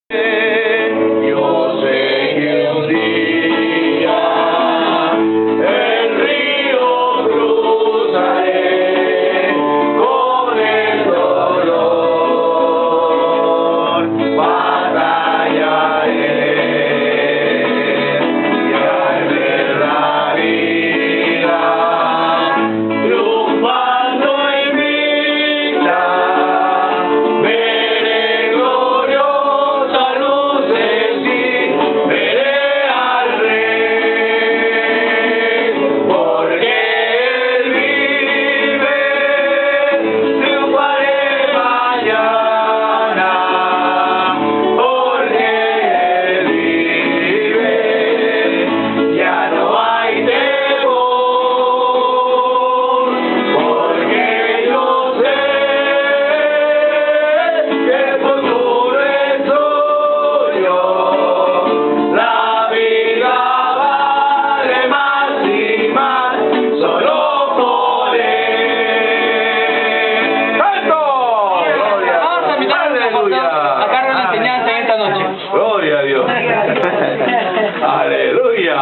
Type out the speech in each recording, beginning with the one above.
Yo sé que un día el río cruzaré con el dolor, batallaré y al ver la vida triunfando en vida, veré gloriosa luces y veré al Rey, porque Él vive, triunfaré mañana, porque Él vive, ya no hay temor, porque yo sé que el futuro es tuyo, la vida vale más y más solo por Él. ¡Santo! ¡Gloria! Vamos a invitar ¡Aleluya! a Carlos la enseñanza en esta noche. ¡Gloria a Dios! ¡Aleluya!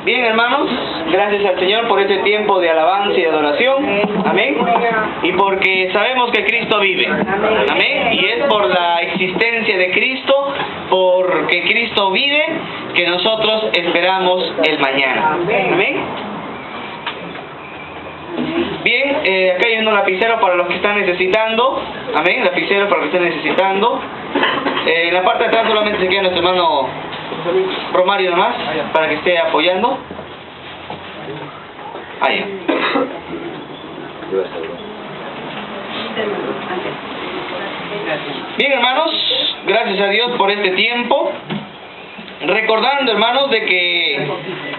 Bien, hermanos, gracias al Señor por este tiempo de alabanza y de adoración. Amén. Y porque sabemos que Cristo vive. Amén. Y es por la existencia de Cristo, porque Cristo vive, que nosotros esperamos el mañana. Amén. Bien, acá hay unos lapiceros para los que están necesitando. Amén, lapiceros para los que están necesitando. En la parte de atrás solamente se queda nuestro hermano Romario nomás, para que esté apoyando. Ahí. Bien, hermanos, gracias a Dios por este tiempo. Recordando, hermanos, de que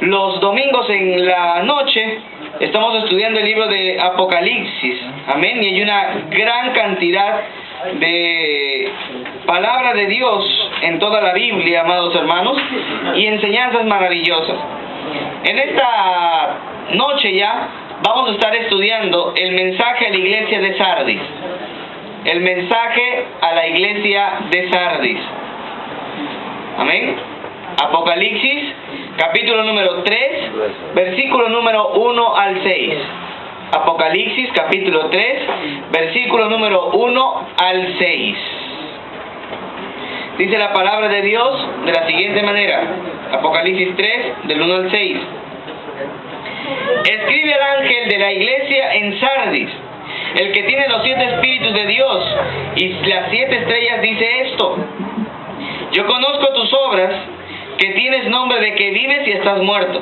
los domingos en la noche estamos estudiando el libro de Apocalipsis. Amén. Y hay una gran cantidad de palabra de Dios en toda la Biblia, amados hermanos, y enseñanzas maravillosas. En esta noche ya vamos a estar estudiando el mensaje a la iglesia de Sardis. El mensaje a la iglesia de Sardis. Amén. Apocalipsis, capítulo número 3, versículo número 1 al 6. Apocalipsis, capítulo 3, versículo número 1 al 6. Dice la palabra de Dios de la siguiente manera. Apocalipsis 3, del 1 al 6. Escribe al ángel de la iglesia en Sardis, el que tiene los 7 espíritus de Dios y las 7 estrellas, dice esto: yo conozco tus obras, que tienes nombre de que vives y estás muerto.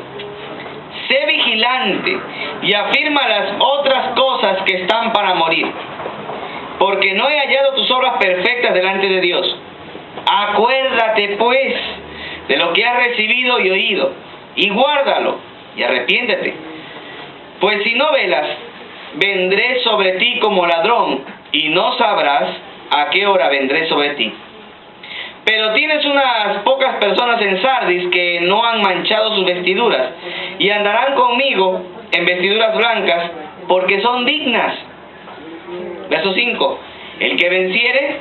Sé vigilante y afirma las otras cosas que están para morir, porque no he hallado tus obras perfectas delante de Dios. Acuérdate pues de lo que has recibido y oído, y guárdalo, y arrepiéntete. Pues si no velas, vendré sobre ti como ladrón, y no sabrás a qué hora vendré sobre ti. Pero tienes unas pocas personas en Sardis que no han manchado sus vestiduras, y andarán conmigo en vestiduras blancas, porque son dignas. Verso 5. El que venciere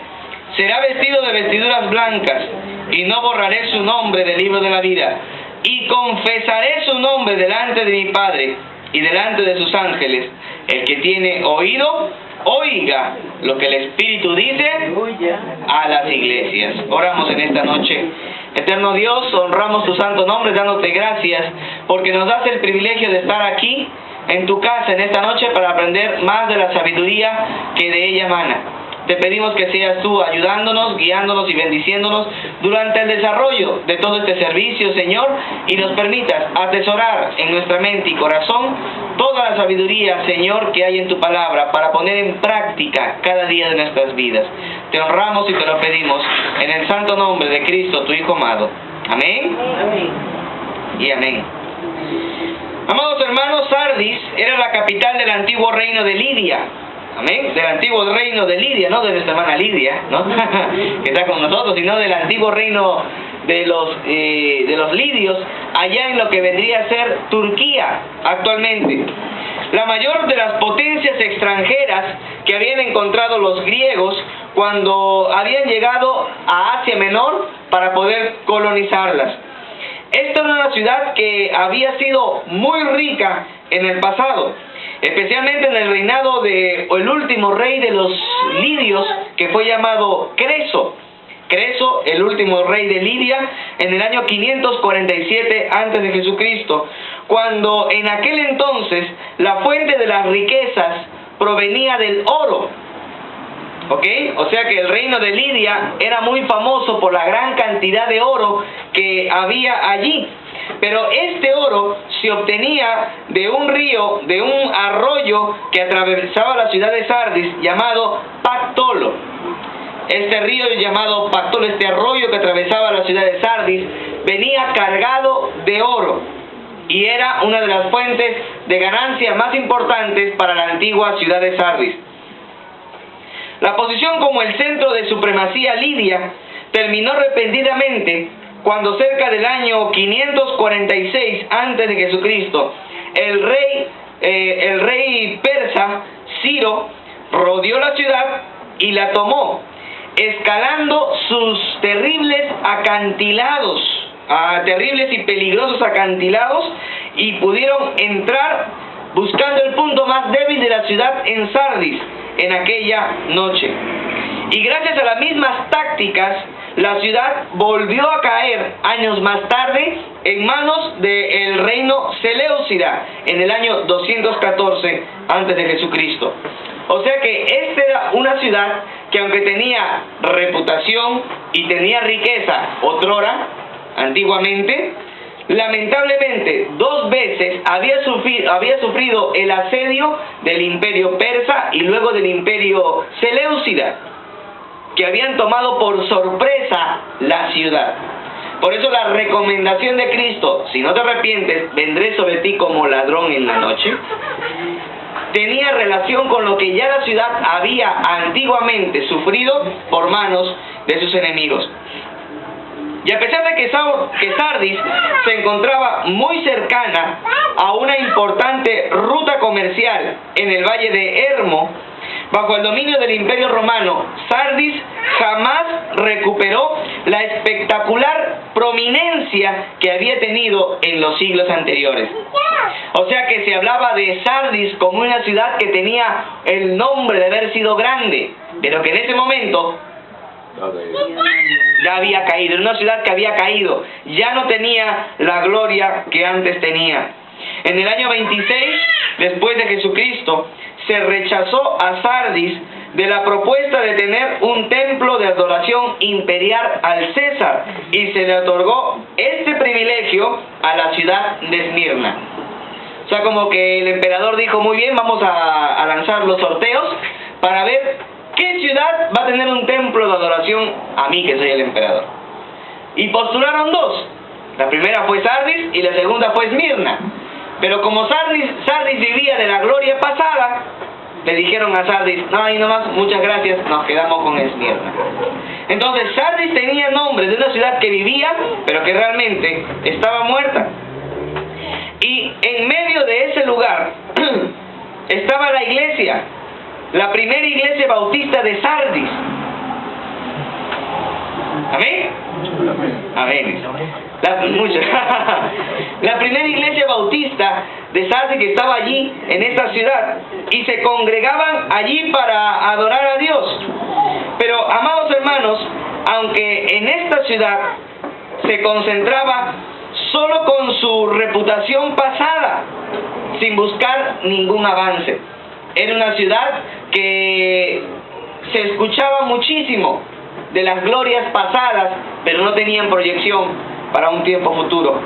será vestido de vestiduras blancas, y no borraré su nombre del libro de la vida, y confesaré su nombre delante de mi Padre y delante de sus ángeles. El que tiene oído, oiga lo que el Espíritu dice a las iglesias. Oramos en esta noche. Eterno Dios, honramos tu santo nombre dándote gracias porque nos das el privilegio de estar aquí en tu casa en esta noche para aprender más de la sabiduría que de ella emana. Te pedimos que seas tú ayudándonos, guiándonos y bendiciéndonos durante el desarrollo de todo este servicio, Señor, y nos permitas atesorar en nuestra mente y corazón toda la sabiduría, Señor, que hay en tu palabra para poner en práctica cada día de nuestras vidas. Te honramos y te lo pedimos en el santo nombre de Cristo, tu Hijo amado. Amén. Amén. Y amén. Amados hermanos, Sardis era la capital del antiguo reino de Lidia. Amén. Del antiguo reino de Lidia, no de nuestra hermana Lidia, ¿no? que está con nosotros, sino del antiguo reino de los lidios, allá en lo que vendría a ser Turquía actualmente. la mayor de las potencias extranjeras que habían encontrado los griegos cuando habían llegado a Asia Menor para poder colonizarlas. Esta era una ciudad que había sido muy rica en el pasado, especialmente en el reinado de el último rey de los lidios, que fue llamado Creso. Creso, el último rey de Lidia, en el año 547 antes de Jesucristo, cuando en aquel entonces la fuente de las riquezas provenía del oro. ¿Ok? O sea que el reino de Lidia era muy famoso por la gran cantidad de oro que había allí. Pero este oro se obtenía de un río, de un arroyo que atravesaba la ciudad de Sardis, llamado Pactolo. Este río llamado Pactolo, este arroyo que atravesaba la ciudad de Sardis, venía cargado de oro y era una de las fuentes de ganancia más importantes para la antigua ciudad de Sardis. La posición como el centro de supremacía lidia terminó repentinamente cuando cerca del año 546 antes de Jesucristo, el rey persa Ciro rodeó la ciudad y la tomó, escalando sus terribles y peligrosos acantilados, y pudieron entrar buscando el punto más débil de la ciudad en Sardis en aquella noche. Y gracias a las mismas tácticas, la ciudad volvió a caer años más tarde en manos del reino Seleucida en el año 214 antes de Jesucristo. O sea que esta era una ciudad que, aunque tenía reputación y tenía riqueza otrora, antiguamente, lamentablemente 2 veces había sufrido el asedio del imperio persa y luego del imperio Seleucida, que habían tomado por sorpresa la ciudad. Por eso la recomendación de Cristo, si no te arrepientes, vendré sobre ti como ladrón en la noche, tenía relación con lo que ya la ciudad había antiguamente sufrido por manos de sus enemigos. Y a pesar de que Sardis se encontraba muy cercana a una importante ruta comercial en el valle de Hermo, bajo el dominio del Imperio Romano, Sardis jamás recuperó la espectacular prominencia que había tenido en los siglos anteriores. O sea que se hablaba de Sardis como una ciudad que tenía el nombre de haber sido grande, pero que en ese momento ya había caído. Era una ciudad que había caído, ya no tenía la gloria que antes tenía. En el año 26 después de Jesucristo, se rechazó a Sardis de la propuesta de tener un templo de adoración imperial al César, y se le otorgó este privilegio a la ciudad de Esmirna. O sea, como que el emperador dijo: muy bien, vamos a lanzar los sorteos para ver qué ciudad va a tener un templo de adoración a mí, que soy el emperador. Y postularon 2. La primera fue Sardis y la segunda fue Esmirna. Pero como Sardis vivía de la gloria pasada, le dijeron a Sardis: no, ahí nomás, muchas gracias, nos quedamos con Esmirna. Entonces Sardis tenía nombre de una ciudad que vivía, pero que realmente estaba muerta. Y en medio de ese lugar estaba la iglesia, la primera iglesia bautista de Sardis. ¿Amén? Amén. La primera iglesia bautista de Sardis, que estaba allí en esta ciudad, y se congregaban allí para adorar a Dios. Pero, amados hermanos, aunque en esta ciudad se concentraba solo con su reputación pasada, sin buscar ningún avance, era una ciudad que se escuchaba muchísimo de las glorias pasadas, pero no tenían proyección para un tiempo futuro.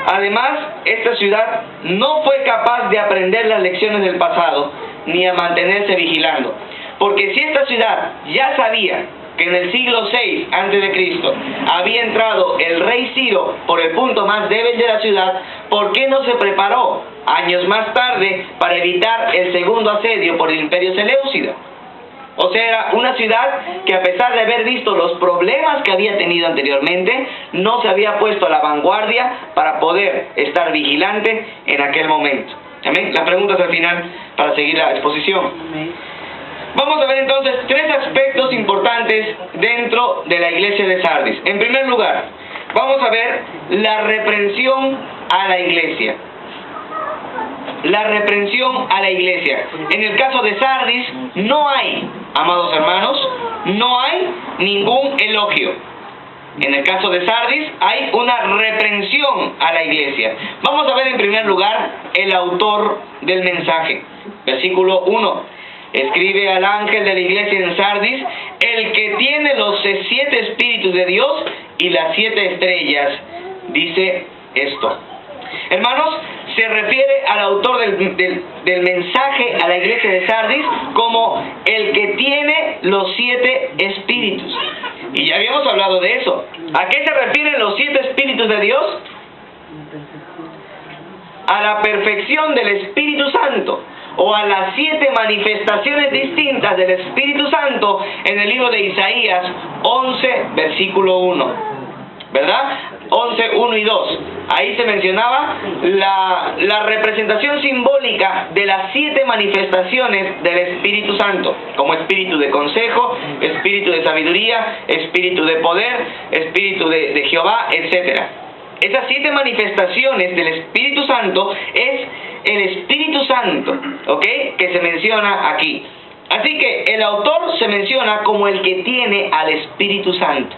Además, esta ciudad no fue capaz de aprender las lecciones del pasado, ni a mantenerse vigilando. Porque si esta ciudad ya sabía que en el siglo VI a.C. había entrado el rey Ciro por el punto más débil de la ciudad, ¿por qué no se preparó años más tarde para evitar el segundo asedio por el imperio Seleucida? O sea, era una ciudad que, a pesar de haber visto los problemas que había tenido anteriormente, no se había puesto a la vanguardia para poder estar vigilante en aquel momento. Amén. Las preguntas al final para seguir la exposición. Vamos a ver entonces 3 aspectos importantes dentro de la iglesia de Sardis. En primer lugar, vamos a ver la reprensión a la iglesia. La reprensión a la iglesia. En el caso de Sardis no hay, amados hermanos, no hay ningún elogio. En el caso de Sardis hay una reprensión a la iglesia. Vamos a ver en primer lugar el autor del mensaje. Versículo 1. Escribe al ángel de la iglesia en Sardis, el que tiene los 7 espíritus de Dios y las 7 estrellas, dice esto. Hermanos, se refiere al autor del mensaje a la iglesia de Sardis como el que tiene los 7 espíritus. Y ya habíamos hablado de eso. ¿A qué se refieren los 7 espíritus de Dios? A la perfección del Espíritu Santo, o a las 7 manifestaciones distintas del Espíritu Santo en el libro de Isaías 11, versículo 1. ¿Verdad? 11, 1 y 2. Ahí se mencionaba la representación simbólica de las 7 manifestaciones del Espíritu Santo, como espíritu de consejo, espíritu de sabiduría, espíritu de poder, espíritu de Jehová, etc. Esas 7 manifestaciones del Espíritu Santo es el Espíritu Santo, ¿ok?, que se menciona aquí. Así que el autor se menciona como el que tiene al Espíritu Santo,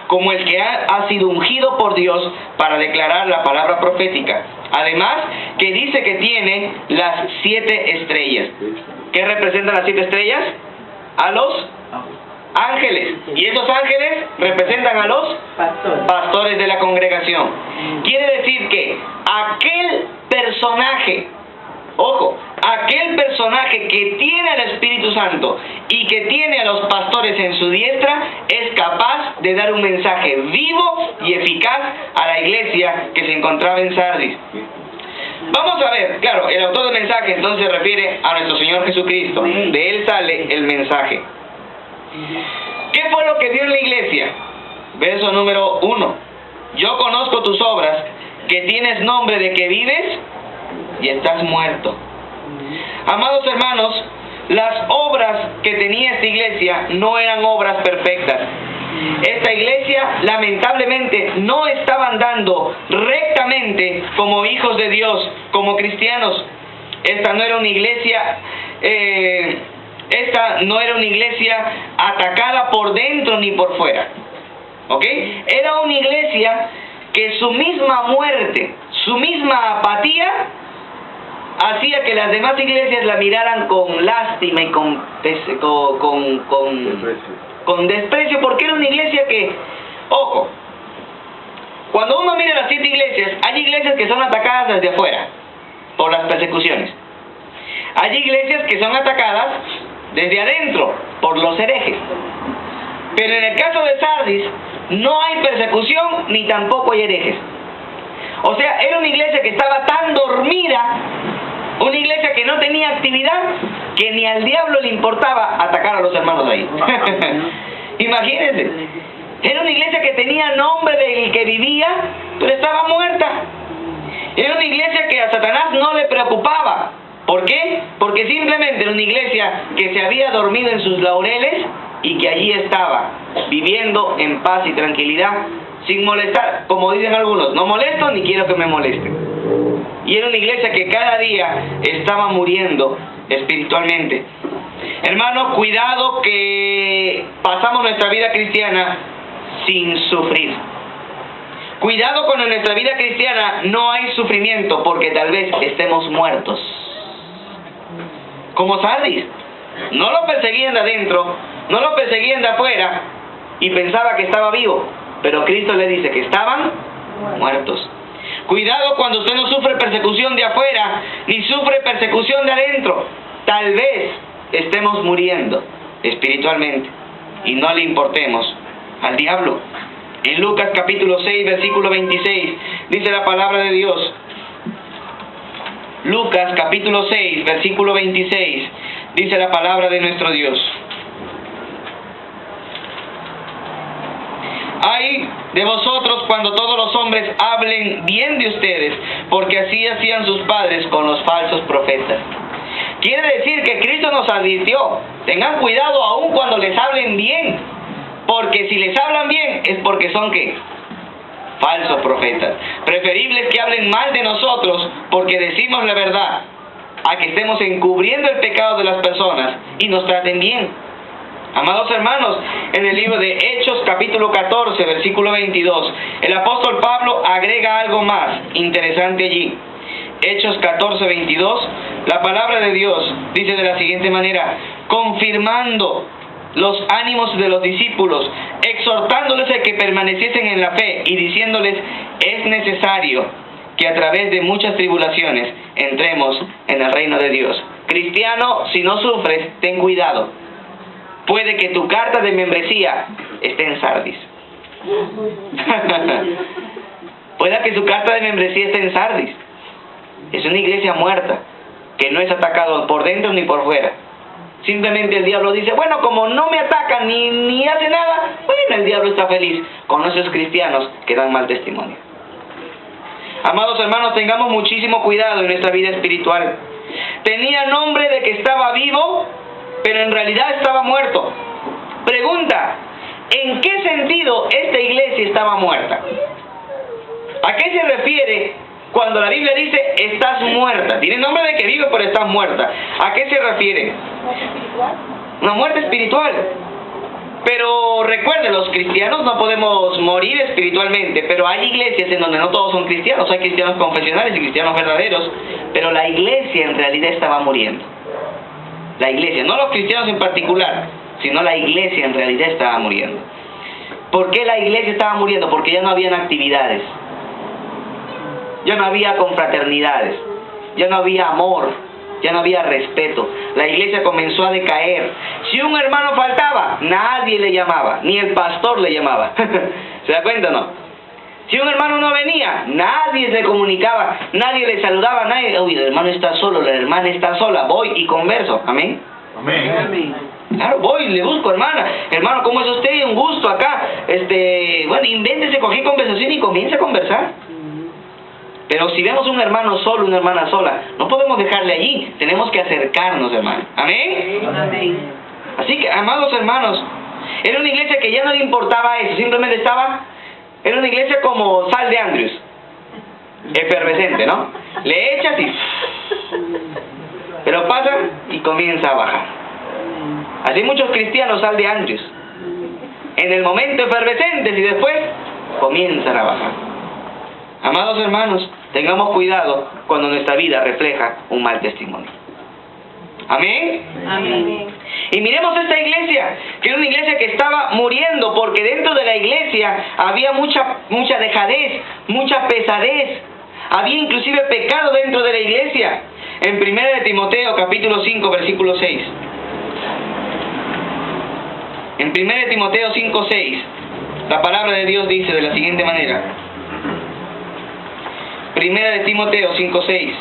como el que ha sido ungido por Dios para declarar la palabra profética. Además, que dice que tiene las 7 estrellas. ¿Qué representan las 7 estrellas? A los ángeles. Y esos ángeles representan a los pastores de la congregación. Quiere decir que aquel personaje, ojo, aquel personaje que tiene al Espíritu Santo y que tiene a los pastores en su diestra es capaz de dar un mensaje vivo y eficaz a la iglesia que se encontraba en Sardis. Vamos a ver, claro, el autor del mensaje entonces se refiere a nuestro Señor Jesucristo. De él sale el mensaje. ¿Qué fue lo que dio en la iglesia? Verso número 1. Yo conozco tus obras, que tienes nombre de que vives y estás muerto. Amados hermanos, las obras que tenía esta iglesia no eran obras perfectas. Esta iglesia lamentablemente no estaba andando rectamente como hijos de Dios, como cristianos. Esta no era una iglesia atacada por dentro ni por fuera. ¿Ok? Era una iglesia que su misma muerte, su misma apatía, hacía que las demás iglesias la miraran con lástima y con desprecio, porque era una iglesia que, ojo, cuando uno mira las 7 iglesias, hay iglesias que son atacadas desde afuera por las persecuciones. Hay iglesias que son atacadas desde adentro por los herejes. Pero en el caso de Sardis no hay persecución ni tampoco hay herejes. O sea, era una iglesia que estaba tan dormida, una iglesia que no tenía actividad, que ni al diablo le importaba atacar a los hermanos ahí. Imagínense. Era una iglesia que tenía nombre del que vivía, pero estaba muerta. Era una iglesia que a Satanás no le preocupaba. ¿Por qué? Porque simplemente era una iglesia que se había dormido en sus laureles y que allí estaba, viviendo en paz y tranquilidad, sin molestar. Como dicen algunos, no molesto ni quiero que me molesten. Y era una iglesia que cada día estaba muriendo espiritualmente. Hermano, cuidado que pasamos nuestra vida cristiana sin sufrir. Cuidado cuando en nuestra vida cristiana no hay sufrimiento, porque tal vez estemos muertos. Como Sardis. No lo perseguían de adentro, no lo perseguían de afuera, y pensaba que estaba vivo. Pero Cristo le dice que estaban muertos. Cuidado cuando usted no sufre persecución de afuera, ni sufre persecución de adentro. Tal vez estemos muriendo espiritualmente y no le importemos al diablo. En Lucas capítulo 6, versículo 26, dice la palabra de Dios. Lucas capítulo 6, versículo 26, dice la palabra de nuestro Dios. Ay de vosotros cuando todos los hombres hablen bien de ustedes, porque así hacían sus padres con los falsos profetas. Quiere decir que Cristo nos advirtió, tengan cuidado aún cuando les hablen bien, porque si les hablan bien es porque son ¿qué? Falsos profetas. Preferible es que hablen mal de nosotros porque decimos la verdad, a que estemos encubriendo el pecado de las personas y nos traten bien. Amados hermanos, en el libro de Hechos capítulo 14, versículo 22, el apóstol Pablo agrega algo más interesante allí. Hechos 14, 22, la palabra de Dios dice de la siguiente manera: confirmando los ánimos de los discípulos, exhortándoles a que permaneciesen en la fe y diciéndoles, es necesario que a través de muchas tribulaciones entremos en el reino de Dios. Cristiano, si no sufres, ten cuidado. Puede que tu carta de membresía esté en Sardis. Puede que su carta de membresía esté en Sardis. Es una iglesia muerta, que no es atacado por dentro ni por fuera. Simplemente el diablo dice, bueno, como no me atacan ni hace nada, bueno, el diablo está feliz con esos cristianos que dan mal testimonio. Amados hermanos, tengamos muchísimo cuidado en nuestra vida espiritual. Tenía nombre de que estaba vivo, pero en realidad estaba muerto. Pregunta, ¿en qué sentido esta iglesia estaba muerta? ¿A qué se refiere cuando la Biblia dice estás muerta? Tiene nombre de que vive, pero estás muerta. ¿A qué se refiere? Una muerte espiritual. Pero recuerden, los cristianos no podemos morir espiritualmente, pero hay iglesias en donde no todos son cristianos. Hay cristianos confesionales y cristianos verdaderos, pero la iglesia en realidad estaba muriendo. La iglesia, no los cristianos en particular, sino la iglesia en realidad estaba muriendo. ¿Por qué la iglesia estaba muriendo? Porque ya no habían actividades, ya no había confraternidades, ya no había amor, ya no había respeto. La iglesia comenzó a decaer. Si un hermano faltaba, nadie le llamaba, ni el pastor le llamaba. ¿Se da cuenta o no? Si un hermano no venía, nadie se comunicaba, nadie le saludaba, nadie, uy, el hermano está solo, la hermana está sola, voy y converso. Amén. Amén. Amén. Claro, voy, le busco, hermana. Hermano, ¿cómo es usted? Un gusto acá. Bueno, invéntese cualquier conversación y comience a conversar. Pero si vemos un hermano solo, una hermana sola, no podemos dejarle allí. Tenemos que acercarnos, hermano. Amén. Amén. Así que, amados hermanos, era una iglesia que ya no le importaba eso. Simplemente era una iglesia como sal de Andrews. Efervescente, ¿no? Le echas y... pero pasa y comienza a bajar. Así muchos cristianos sal de Andrews. En el momento efervescentes y después comienzan a bajar. Amados hermanos, tengamos cuidado cuando nuestra vida refleja un mal testimonio. Amén. Amén. Y miremos esta iglesia, que era una iglesia que estaba muriendo, porque dentro de la iglesia había mucha dejadez, mucha pesadez. Había inclusive pecado dentro de la iglesia. En 1 de Timoteo capítulo 5 versículo 6. En 1 de Timoteo 5, 6, la palabra de Dios dice de la siguiente manera. 1 de Timoteo 5, 6.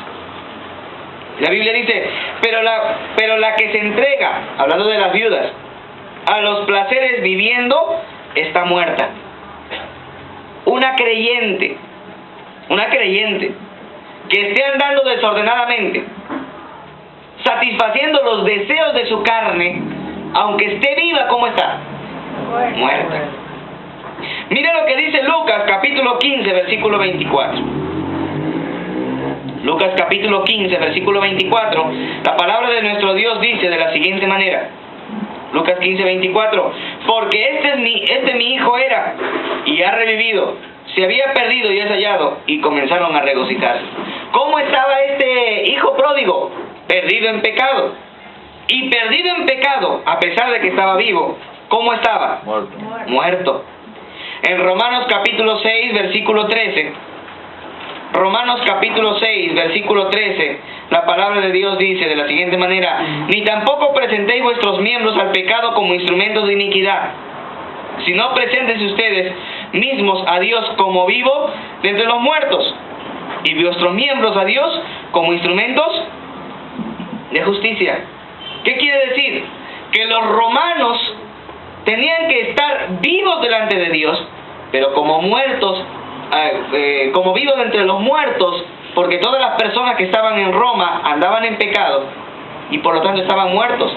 La Biblia dice, pero la que se entrega, hablando de las viudas, a los placeres viviendo, está muerta. Una creyente que esté andando desordenadamente, satisfaciendo los deseos de su carne, aunque esté viva, ¿cómo está? Muerta. Mira lo que dice Lucas capítulo 15, versículo 24. Lucas capítulo 15, versículo 24, la palabra de nuestro Dios dice de la siguiente manera. Lucas 15, 24, porque este mi hijo era, y ha revivido, se había perdido y es hallado, y comenzaron a regocijarse. ¿Cómo estaba este hijo pródigo? Perdido en pecado. Y perdido en pecado, a pesar de que estaba vivo, ¿cómo estaba? Muerto. En Romanos capítulo 6, versículo 13, Romanos capítulo 6, versículo 13, la palabra de Dios dice de la siguiente manera, ni tampoco presentéis vuestros miembros al pecado como instrumentos de iniquidad, sino preséntense ustedes mismos a Dios como vivo de entre los muertos, y vuestros miembros a Dios como instrumentos de justicia. ¿Qué quiere decir? Que los romanos tenían que estar vivos delante de Dios, pero como muertos, como vivos entre los muertos, porque todas las personas que estaban en Roma andaban en pecado y por lo tanto estaban muertos.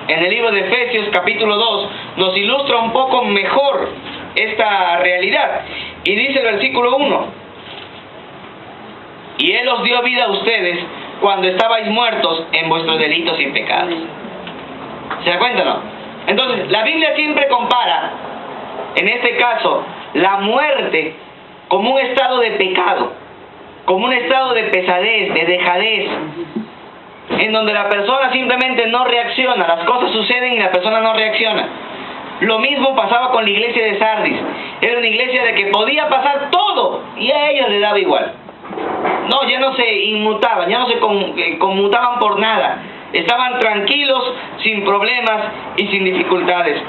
En el libro de Efesios capítulo 2 nos ilustra un poco mejor esta realidad. Y dice el versículo 1: y Él os dio vida a ustedes cuando estabais muertos en vuestros delitos y pecados. ¿Se da cuenta, no? Entonces, la Biblia siempre compara, en este caso, la muerte como un estado de pecado, como un estado de pesadez, de dejadez, en donde la persona simplemente no reacciona, las cosas suceden y la persona no reacciona. Lo mismo pasaba con la iglesia de Sardis. Era una iglesia de que podía pasar todo y a ellos les daba igual. No, ya no se inmutaban, ya no se conmutaban por nada. Estaban tranquilos, sin problemas y sin dificultades.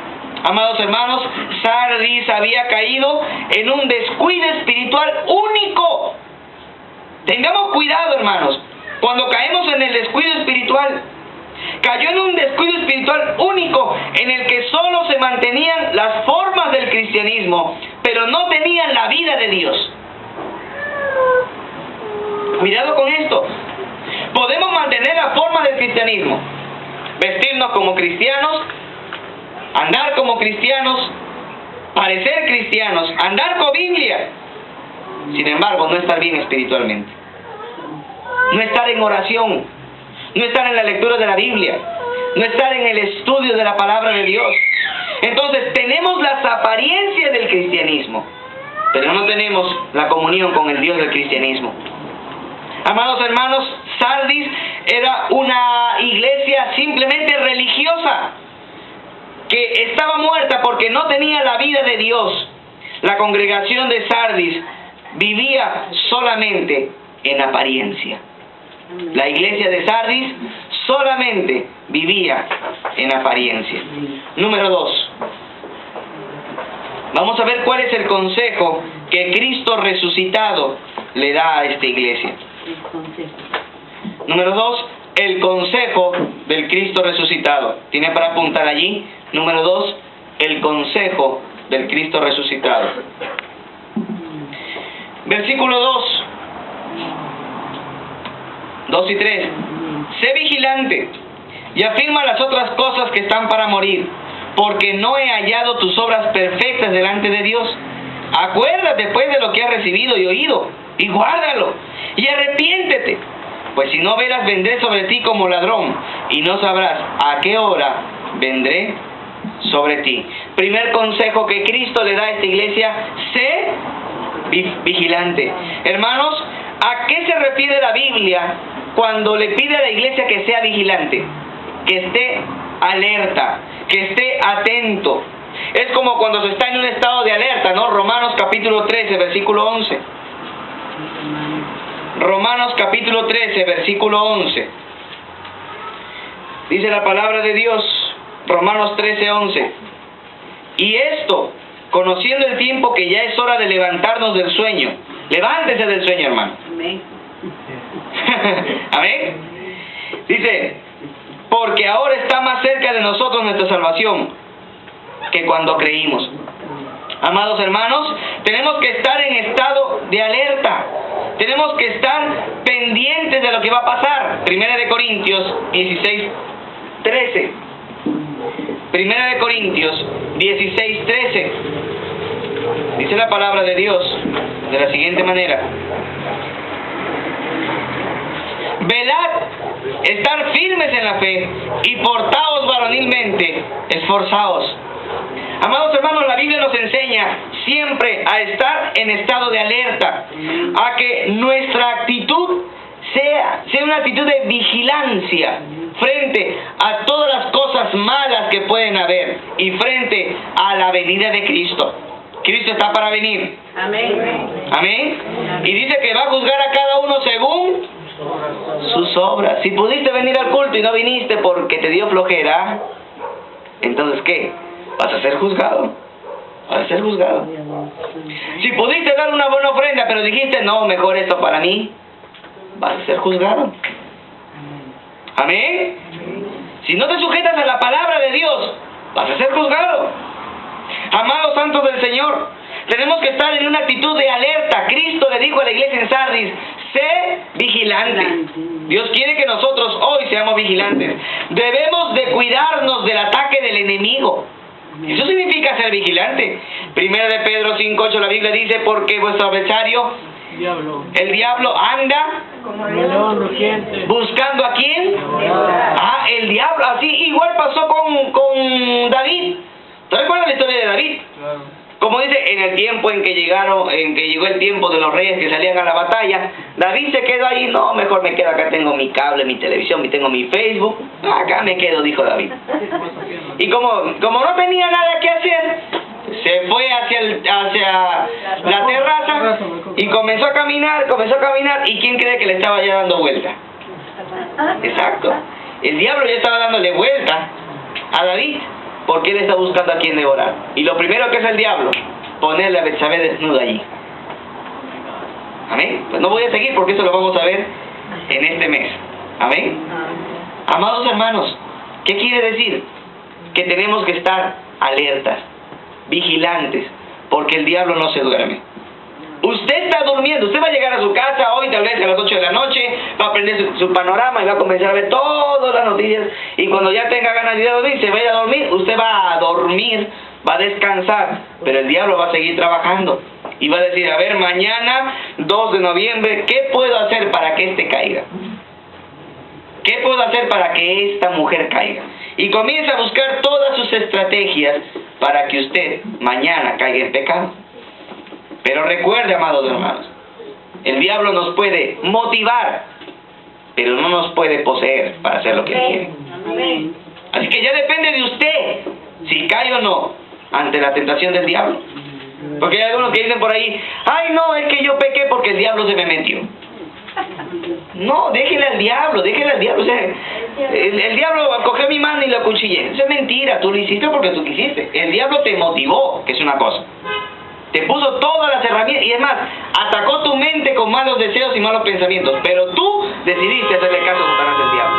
Amados hermanos, Sardis había caído en un descuido espiritual único. Tengamos cuidado, hermanos, cuando caemos en el descuido espiritual. Cayó en un descuido espiritual único, en el que solo se mantenían las formas del cristianismo, pero no tenían la vida de Dios. Cuidado con esto. Podemos mantener las formas del cristianismo, vestirnos como cristianos, andar como cristianos, parecer cristianos, andar con Biblia, sin embargo no estar bien espiritualmente, no estar en oración, no estar en la lectura de la Biblia, no estar en el estudio de la palabra de Dios. Entonces tenemos las apariencias del cristianismo, pero no tenemos la comunión con el Dios del cristianismo. Amados hermanos, Sardis era una iglesia simplemente religiosa, que estaba muerta porque no tenía la vida de Dios. La congregación de Sardis vivía solamente en apariencia. La iglesia de Sardis solamente vivía en apariencia. Número 2. Vamos a ver cuál es el consejo que Cristo resucitado le da a esta iglesia. Número 2, el consejo del Cristo resucitado. ¿Tiene para apuntar allí? Número 2, el consejo del Cristo resucitado. Versículo 2 y 3. Sé vigilante y afirma las otras cosas que están para morir, porque no he hallado tus obras perfectas delante de Dios. Acuérdate pues de lo que has recibido y oído, y guárdalo, y arrepiéntete, pues si no veras vendré sobre ti como ladrón, y no sabrás a qué hora vendré sobre ti. Primer consejo que Cristo le da a esta iglesia: sé vigilante. Hermanos, ¿a qué se refiere la Biblia cuando le pide a la iglesia que sea vigilante? Que esté alerta, que esté atento. Es como cuando se está en un estado de alerta, ¿no? Romanos capítulo 13, versículo 11. Romanos capítulo 13, versículo 11. Dice la palabra de Dios, Romanos 13, 11. Y esto, conociendo el tiempo que ya es hora de levantarnos del sueño. Levántese del sueño, hermano. Amén. Amén. Dice, porque ahora está más cerca de nosotros nuestra salvación que cuando creímos. Amados hermanos, tenemos que estar en estado de alerta. Tenemos que estar pendientes de lo que va a pasar. Primera de Corintios 16, 13. Primera de Corintios 16, 13. Dice la palabra de Dios de la siguiente manera: velad, estar firmes en la fe, y portaos varonilmente, esforzaos. Amados hermanos, la Biblia nos enseña siempre a estar en estado de alerta, a que nuestra actitud sea una actitud de vigilancia frente a todas las cosas malas que pueden haber y frente a la venida de Cristo. Cristo está para venir. Amén. Amén. Y dice que va a juzgar a cada uno según sus obras. Si pudiste venir al culto y no viniste porque te dio flojera, entonces ¿qué? Vas a ser juzgado. Vas a ser juzgado. Si pudiste dar una buena ofrenda pero dijiste, no, mejor esto para mí, vas a ser juzgado. Amén. Si no te sujetas a la palabra de Dios, vas a ser juzgado. Amados santos del Señor, tenemos que estar en una actitud de alerta. Cristo le dijo a la iglesia en Sardis: sé vigilante. Dios quiere que nosotros hoy seamos vigilantes. Debemos de cuidarnos del ataque del enemigo. Eso significa ser vigilante. Primera de Pedro 5:8, la Biblia dice, porque vuestro adversario, el diablo, anda Como león rugiente. buscando a quién. El diablo. Así igual pasó con David. ¿Te recuerdas la historia de David? Claro. Como dice, en el tiempo en que llegó el tiempo de los reyes que salían a la batalla, David se quedó ahí. No, mejor me quedo acá, tengo mi cable, mi televisión, tengo mi Facebook. Acá me quedo, dijo David. Y como no tenía nada que hacer, se fue hacia la terraza y comenzó a caminar. ¿Y quién cree que le estaba ya dando vuelta? Exacto. El diablo ya estaba dándole vuelta a David, porque él está buscando a quien devorar. Y lo primero que hace el diablo, ponerle a Betsabé desnuda allí. Amén. Pues no voy a seguir porque eso lo vamos a ver en este mes. Amén. Amados hermanos, ¿qué quiere decir? Que tenemos que estar alertas, vigilantes, porque el diablo no se duerme. Usted está durmiendo, usted va a llegar a su casa hoy, tal vez a las 8 de la noche, va a prender su panorama y va a comenzar a ver todas las noticias, y cuando ya tenga ganas de dormir, se va a ir a dormir, usted va a dormir, va a descansar, pero el diablo va a seguir trabajando, y va a decir, a ver, mañana, 2 de noviembre, ¿qué puedo hacer para que este caiga? ¿Qué puedo hacer para que esta mujer caiga? Y comienza a buscar todas sus estrategias para que usted mañana caiga en pecado. Pero recuerde, amados hermanos, el diablo nos puede motivar, pero no nos puede poseer para hacer lo que quiere. Así que ya depende de usted si cae o no ante la tentación del diablo. Porque hay algunos que dicen por ahí, ay no, es que yo pequé porque el diablo se me metió. No, déjele al diablo. O sea, el diablo cogió mi mano y la acuchillé. Eso es mentira, tú lo hiciste porque tú quisiste. El diablo te motivó, que es una cosa. Te puso todas las herramientas, y es más, atacó tu mente con malos deseos y malos pensamientos, pero tú decidiste hacerle caso a Satanás, el diablo.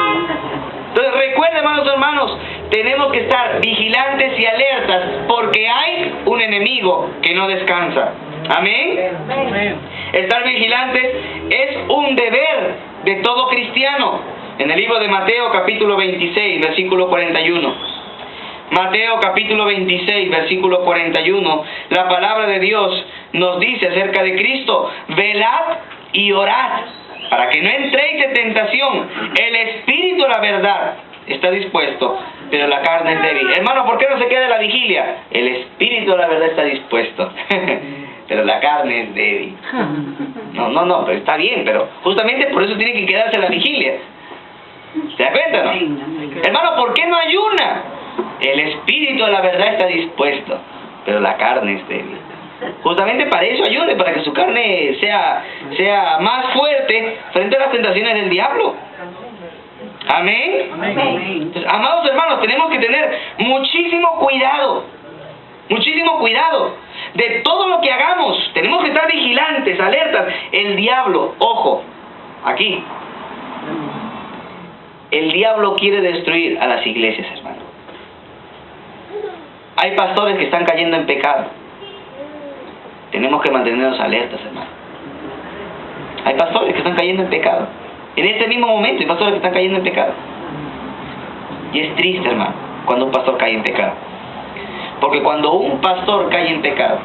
Entonces recuerden, amados hermanos, tenemos que estar vigilantes y alertas, porque hay un enemigo que no descansa. Amén. Estar vigilantes es un deber de todo cristiano. En el libro de Mateo capítulo 26, versículo 41. Mateo capítulo 26, versículo 41, la palabra de Dios nos dice acerca de Cristo, velad y orad, para que no entréis en tentación. El espíritu, la verdad, está dispuesto, pero la carne es débil. Hermano, ¿por qué no se queda la vigilia? El espíritu, la verdad, está dispuesto, pero la carne es débil. No, pero está bien, pero justamente por eso tiene que quedarse la vigilia. ¿Se da cuenta, no? Hermano, ¿por qué no ayuna? El espíritu de la verdad está dispuesto, pero la carne es débil. Justamente para eso ayude, para que su carne sea más fuerte frente a las tentaciones del diablo. Amén. Entonces, amados hermanos, tenemos que tener muchísimo cuidado de todo lo que hagamos. Tenemos que estar vigilantes, alertas. El diablo, ojo, aquí, el diablo quiere destruir a las iglesias, hermano. Hay pastores que están cayendo en pecado. Tenemos que mantenernos alertas, hermano. Hay pastores que están cayendo en pecado. En este mismo momento hay pastores que están cayendo en pecado. Y es triste, hermano, cuando un pastor cae en pecado. Porque cuando un pastor cae en pecado,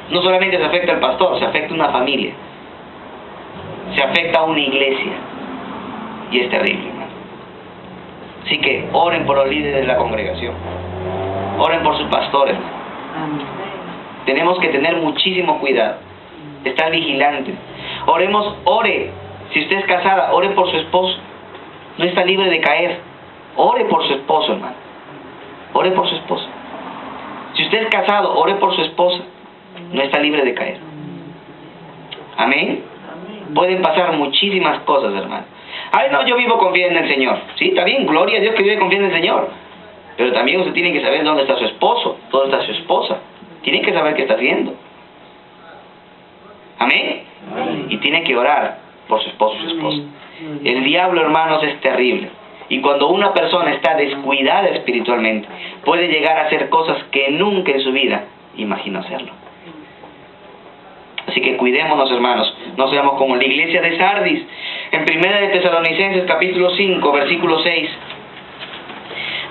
no solamente se afecta al pastor, se afecta a una familia. Se afecta a una iglesia. Y es terrible, hermano. Así que oren por los líderes de la congregación. Oren por sus pastores. Tenemos que tener muchísimo cuidado, estar vigilantes. Ore. Si usted es casada, ore por su esposo. No está libre de caer. Ore por su esposo, hermano. Ore por su esposo. Si usted es casado, ore por su esposa. No está libre de caer. Amén. Pueden pasar muchísimas cosas, hermano. Ay, no, yo vivo confiando en el Señor. Sí, está bien, gloria a Dios que vive confiando en el Señor. Pero también usted tiene que saber dónde está su esposo, dónde está su esposa. Tiene que saber qué está haciendo. Amén. Y tiene que orar por su esposo y su esposa. El diablo, hermanos, es terrible. Y cuando una persona está descuidada espiritualmente, puede llegar a hacer cosas que nunca en su vida imaginó hacerlo. Así que cuidémonos, hermanos, no seamos como la iglesia de Sardis. En Primera de Tesalonicenses capítulo 5, versículo 6.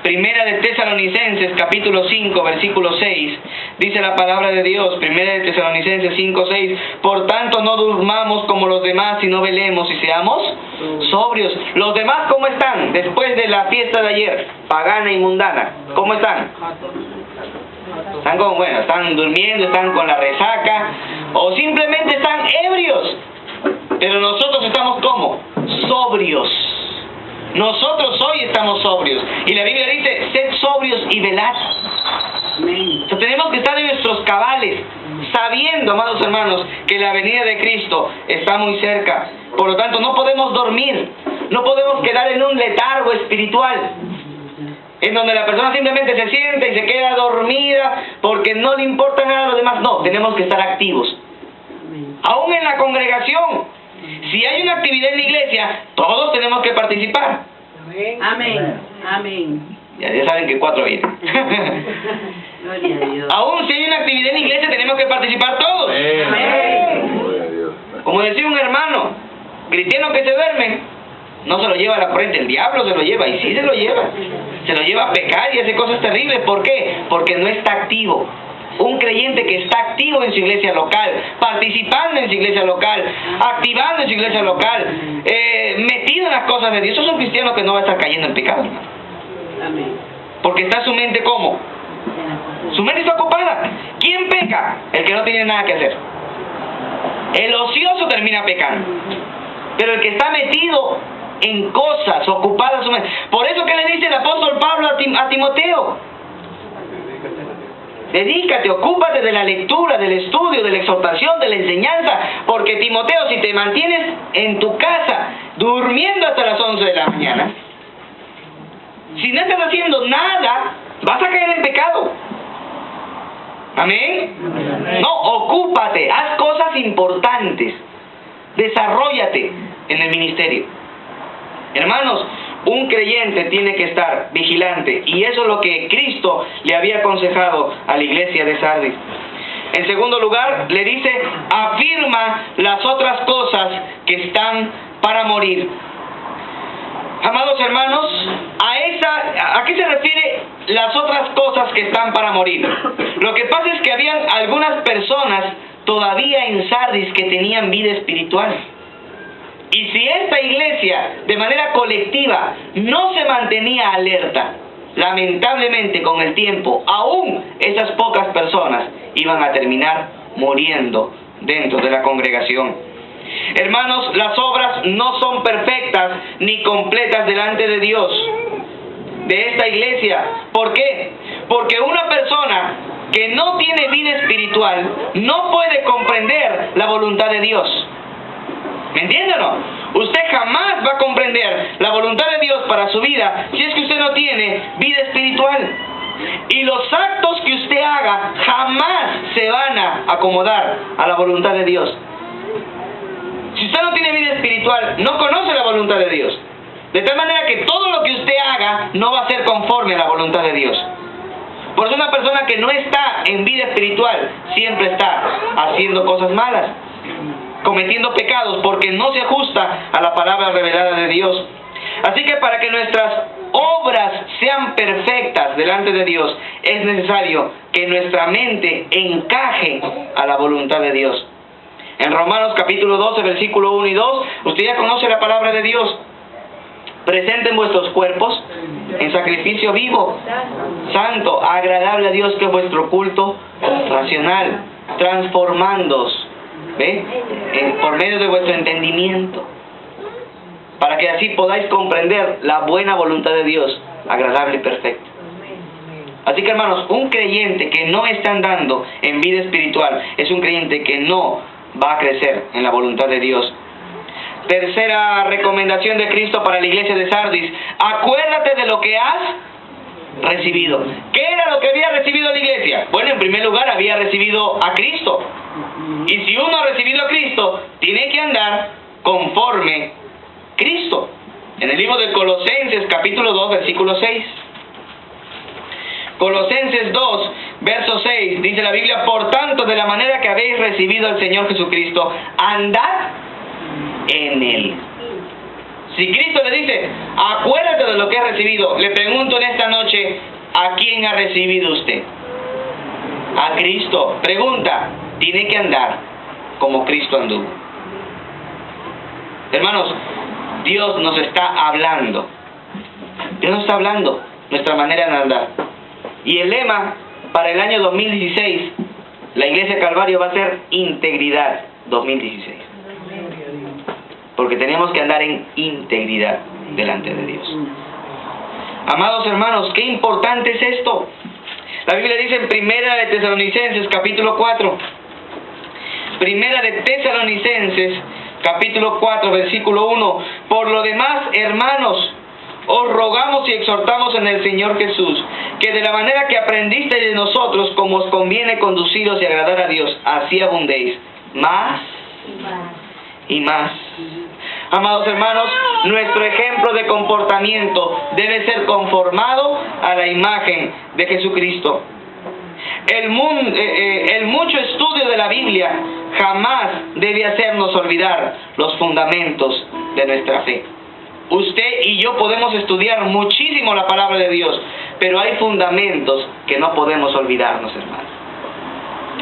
Primera de Tesalonicenses capítulo 5, versículo 6. Dice la palabra de Dios, Primera de Tesalonicenses 5, 6. Por tanto no durmamos como los demás, sino velemos y seamos sobrios. Los demás, ¿cómo están? Después de la fiesta de ayer, pagana y mundana, ¿cómo están? Están como, bueno, están durmiendo, están con la resaca, o simplemente están ebrios. Pero nosotros estamos ¿cómo? Sobrios. Nosotros hoy estamos sobrios. Y la Biblia dice, sed sobrios y velad. Entonces tenemos que estar en nuestros cabales, sabiendo, amados hermanos, que la venida de Cristo está muy cerca. Por lo tanto, no podemos dormir, no podemos quedar en un letargo espiritual, en donde la persona simplemente se sienta y se queda dormida porque no le importa nada a los demás. No, tenemos que estar activos. Aún en la congregación, si hay una actividad en la iglesia, todos tenemos que participar. Amén. Amén. Ya saben que 4 vienen. Gloria a Dios. Aún si hay una actividad en la iglesia, tenemos que participar todos. Amén. Como decía un hermano, cristiano que se duerme, no se lo lleva a la frente, el diablo se lo lleva, y sí se lo lleva. Se lo lleva a pecar y hace cosas terribles. ¿Por qué? Porque no está activo. Un creyente que está activo en su iglesia local, participando en su iglesia local, activando en su iglesia local, metido en las cosas de Dios, eso es un cristiano que no va a estar cayendo en pecado. Amén. Porque está su mente ¿cómo? Su mente está ocupada. ¿Quién peca? El que no tiene nada que hacer. El ocioso termina pecando. Pero el que está metido en cosas, ocupada su mente. Por eso que le dice el apóstol Pablo a Timoteo: dedícate, ocúpate de la lectura, del estudio, de la exhortación, de la enseñanza. Porque Timoteo, si te mantienes en tu casa durmiendo hasta las 11 de la mañana, si no estás haciendo nada, vas a caer en pecado. ¿Amén? No, ocúpate, haz cosas importantes, desarróllate en el ministerio. Hermanos, un creyente tiene que estar vigilante, y eso es lo que Cristo le había aconsejado a la iglesia de Sardis. En segundo lugar, le dice, afirma las otras cosas que están para morir. Amados hermanos, ¿a qué se refiere las otras cosas que están para morir? Lo que pasa es que habían algunas personas todavía en Sardis que tenían vida espiritual. Y si esta iglesia, de manera colectiva, no se mantenía alerta, lamentablemente con el tiempo, aún esas pocas personas iban a terminar muriendo dentro de la congregación. Hermanos, las obras no son perfectas ni completas delante de Dios, de esta iglesia. ¿Por qué? Porque una persona que no tiene vida espiritual no puede comprender la voluntad de Dios. ¿Me entiende o no? Usted jamás va a comprender la voluntad de Dios para su vida si es que usted no tiene vida espiritual. Y los actos que usted haga jamás se van a acomodar a la voluntad de Dios. Si usted no tiene vida espiritual, no conoce la voluntad de Dios. De tal manera que todo lo que usted haga no va a ser conforme a la voluntad de Dios. Por eso una persona que no está en vida espiritual siempre está haciendo cosas malas, cometiendo pecados, porque no se ajusta a la palabra revelada de Dios. Así que para que nuestras obras sean perfectas delante de Dios, es necesario que nuestra mente encaje a la voluntad de Dios. En Romanos capítulo 12, versículo 1 y 2, usted ya conoce la palabra de Dios. Presenten vuestros cuerpos en sacrificio vivo, santo, agradable a Dios, que es vuestro culto racional, transformándoos, ¿ve? Por medio de vuestro entendimiento, para que así podáis comprender la buena voluntad de Dios, agradable y perfecta. Así que hermanos, un creyente que no está andando en vida espiritual es un creyente que no va a crecer en la voluntad de Dios. Tercera recomendación de Cristo para la iglesia de Sardis: acuérdate de lo que has recibido. ¿Qué era lo que había recibido la iglesia? Bueno, en primer lugar había recibido a Cristo. Y si uno ha recibido a Cristo, tiene que andar conforme Cristo. En el libro de Colosenses capítulo 2, versículo 6. Colosenses 2, verso 6, dice la Biblia: por tanto, de la manera que habéis recibido al Señor Jesucristo, andad en Él. Si Cristo le dice, acuérdate de lo que has recibido, le pregunto en esta noche, ¿a quién ha recibido usted? A Cristo. Pregunta, tiene que andar como Cristo anduvo. Hermanos, Dios nos está hablando. Dios nos está hablando nuestra manera de andar. Y el lema para el año 2016, la Iglesia Calvario va a ser Integridad 2016. Porque tenemos que andar en integridad delante de Dios. Amados hermanos, qué importante es esto. La Biblia dice en Primera de Tesalonicenses, capítulo 4. Primera de Tesalonicenses, capítulo 4, versículo 1. Por lo demás, hermanos, os rogamos y exhortamos en el Señor Jesús, que de la manera que aprendisteis de nosotros, como os conviene conduciros y agradar a Dios, así abundéis más y más. Amados hermanos, nuestro ejemplo de comportamiento debe ser conformado a la imagen de Jesucristo. El mucho estudio de la Biblia jamás debe hacernos olvidar los fundamentos de nuestra fe. Usted y yo podemos estudiar muchísimo la palabra de Dios, pero hay fundamentos que no podemos olvidarnos, hermanos.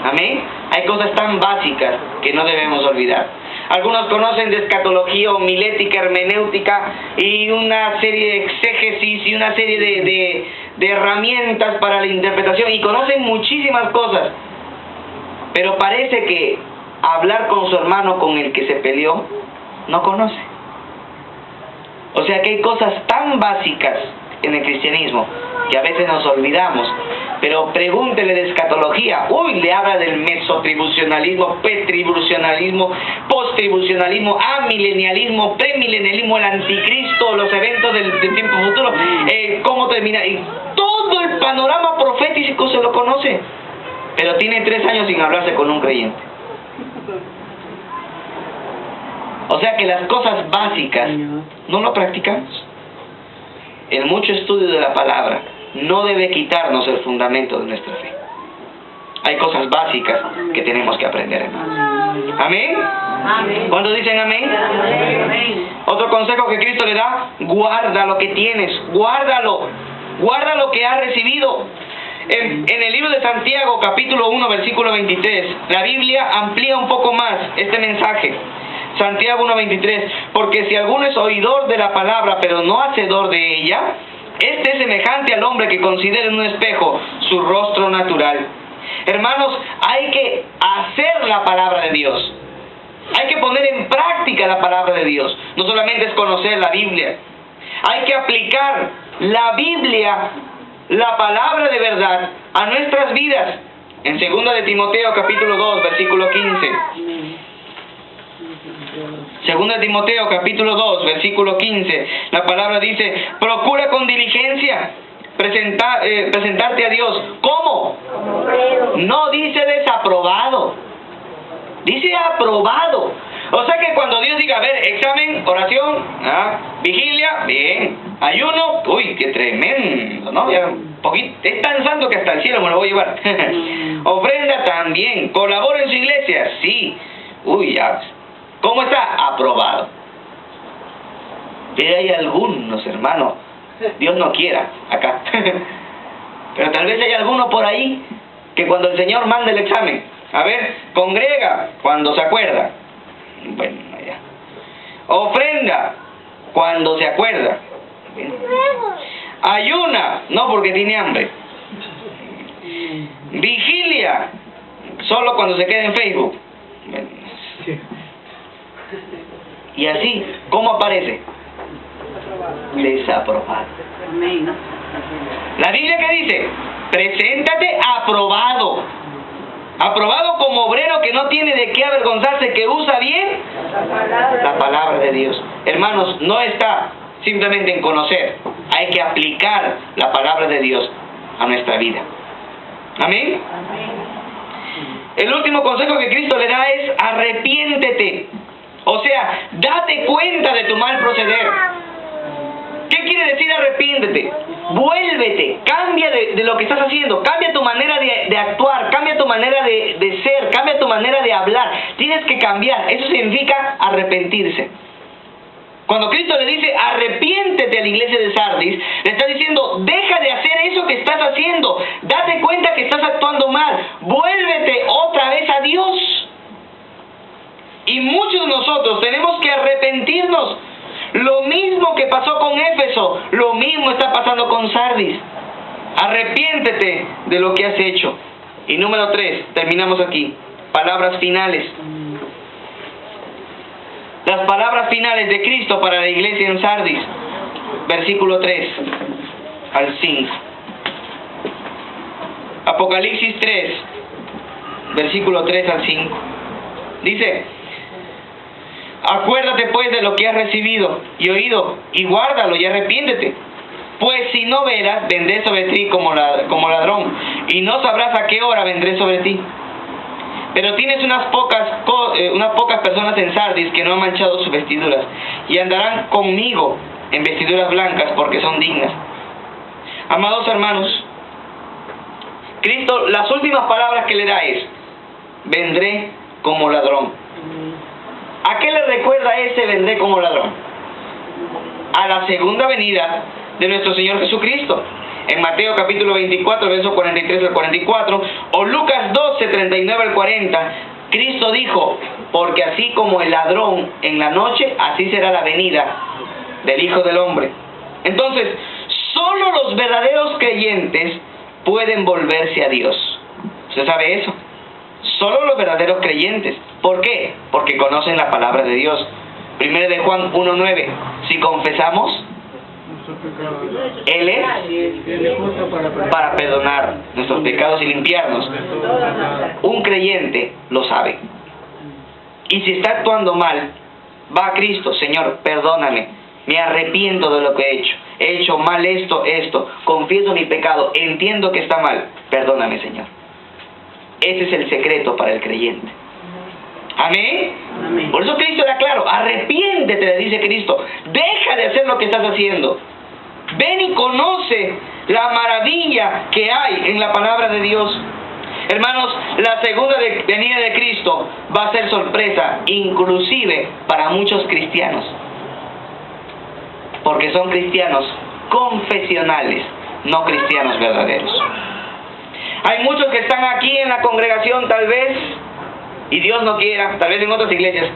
Amén. Hay cosas tan básicas que no debemos olvidar. Algunos conocen de escatología, homilética, hermenéutica y una serie de exégesis y una serie de herramientas para la interpretación, y conocen muchísimas cosas, pero parece que hablar con su hermano con el que se peleó no conoce. O sea que hay cosas tan básicas en el cristianismo que a veces nos olvidamos. Pero pregúntele de escatología, le habla del mesotribucionalismo, pretribucionalismo, posttribucionalismo, amilenialismo, premilenialismo, el anticristo, los eventos del tiempo futuro, cómo termina, y todo el panorama profético se lo conoce, pero tiene 3 años sin hablarse con un creyente. O sea que las cosas básicas no lo practicamos. El mucho estudio de la palabra no debe quitarnos el fundamento de nuestra fe. Hay cosas básicas que tenemos que aprender, hermanos. ¿Amén? ¿Cuántos dicen amén? Otro consejo que Cristo le da: guarda lo que tienes, guárdalo, guarda lo que has recibido. En el libro de Santiago, capítulo 1, versículo 23, la Biblia amplía un poco más este mensaje. Santiago 1:23, porque si alguno es oidor de la palabra, pero no hacedor de ella, este es semejante al hombre que considera en un espejo su rostro natural. Hermanos, hay que hacer la palabra de Dios. Hay que poner en práctica la palabra de Dios. No solamente es conocer la Biblia. Hay que aplicar la Biblia, la palabra de verdad, a nuestras vidas. En 2 de Timoteo, capítulo 2, versículo 15. 2 de Timoteo, capítulo 2, versículo 15. La palabra dice: procura con diligencia presentarte a Dios. ¿Cómo? No dice desaprobado, dice aprobado. O sea que cuando Dios diga, a ver, examen, oración, vigilia, bien, ayuno, qué tremendo, ¿no? Ya un poquito, es tan santo que hasta el cielo me lo voy a llevar. Ofrenda también, colabora en su iglesia, sí, ya. ¿Cómo está? Aprobado. Pero hay algunos, hermanos, Dios no quiera, acá. Pero tal vez hay alguno por ahí que cuando el Señor manda el examen, a ver, congrega cuando se acuerda. Bueno, ya. Ofrenda cuando se acuerda. Bien. Ayuna, no porque tiene hambre. Vigilia, solo cuando se queda en Facebook. Bueno. Y así, ¿cómo aparece? Desaprobado. La Biblia, ¿qué dice? Preséntate aprobado. Aprobado como obrero que no tiene de qué avergonzarse, que usa bien la palabra de Dios. Hermanos, no está simplemente en conocer. Hay que aplicar la palabra de Dios a nuestra vida. ¿Amén? El último consejo que Cristo le da es: arrepiéntete. O sea, date cuenta de tu mal proceder. ¿Qué quiere decir arrepiéntete? Vuélvete, cambia de de lo que estás haciendo. Cambia tu manera de actuar, cambia tu manera de ser, cambia tu manera de hablar. Tienes que cambiar. Eso significa arrepentirse. Cuando Cristo le dice arrepiéntete a la iglesia de Sardis, le está diciendo deja de hacer eso que estás haciendo. Date cuenta que estás actuando mal. Vuélvete otra vez a Dios. Y muchos de nosotros tenemos que arrepentirnos. Lo mismo que pasó con Éfeso, lo mismo está pasando con Sardis. Arrepiéntete de lo que has hecho. Y número 3, terminamos aquí. Palabras finales. Las palabras finales de Cristo para la iglesia en Sardis. Versículo 3 al 5. Apocalipsis 3, versículo 3 al 5. Dice: acuérdate pues de lo que has recibido y oído, y guárdalo y arrepiéntete. Pues si no veras, vendré sobre ti como ladrón, y no sabrás a qué hora vendré sobre ti. Pero tienes unas pocas personas en Sardis que no han manchado sus vestiduras, y andarán conmigo en vestiduras blancas porque son dignas. Amados hermanos, Cristo, las últimas palabras que le da es: vendré como ladrón. ¿A qué le recuerda ese vendré como ladrón? A la segunda venida de nuestro Señor Jesucristo. En Mateo capítulo 24, versos 43 al 44, o Lucas 12, 39 al 40, Cristo dijo: porque así como el ladrón en la noche, así será la venida del Hijo del Hombre. Entonces, solo los verdaderos creyentes pueden volverse a Dios. ¿Usted sabe eso? Solo los verdaderos creyentes. ¿Por qué? Porque conocen la palabra de Dios. 1 de Juan 1:9. Si confesamos, Él es para perdonar nuestros pecados y limpiarnos. Un creyente lo sabe. Y si está actuando mal, va a Cristo: Señor, perdóname, me arrepiento de lo que he hecho mal esto, confieso mi pecado, entiendo que está mal, perdóname, Señor. Ese es el secreto para el creyente. Amén. Amén. Por eso Cristo era claro: arrepiéntete, le dice Cristo, deja de hacer lo que estás haciendo. Ven y conoce la maravilla que hay en la palabra de Dios. Hermanos, la segunda venida de Cristo va a ser sorpresa, inclusive para muchos cristianos, porque son cristianos confesionales, no cristianos verdaderos. Hay muchos que están aquí en la congregación tal vez, y Dios no quiera, tal vez en otras iglesias,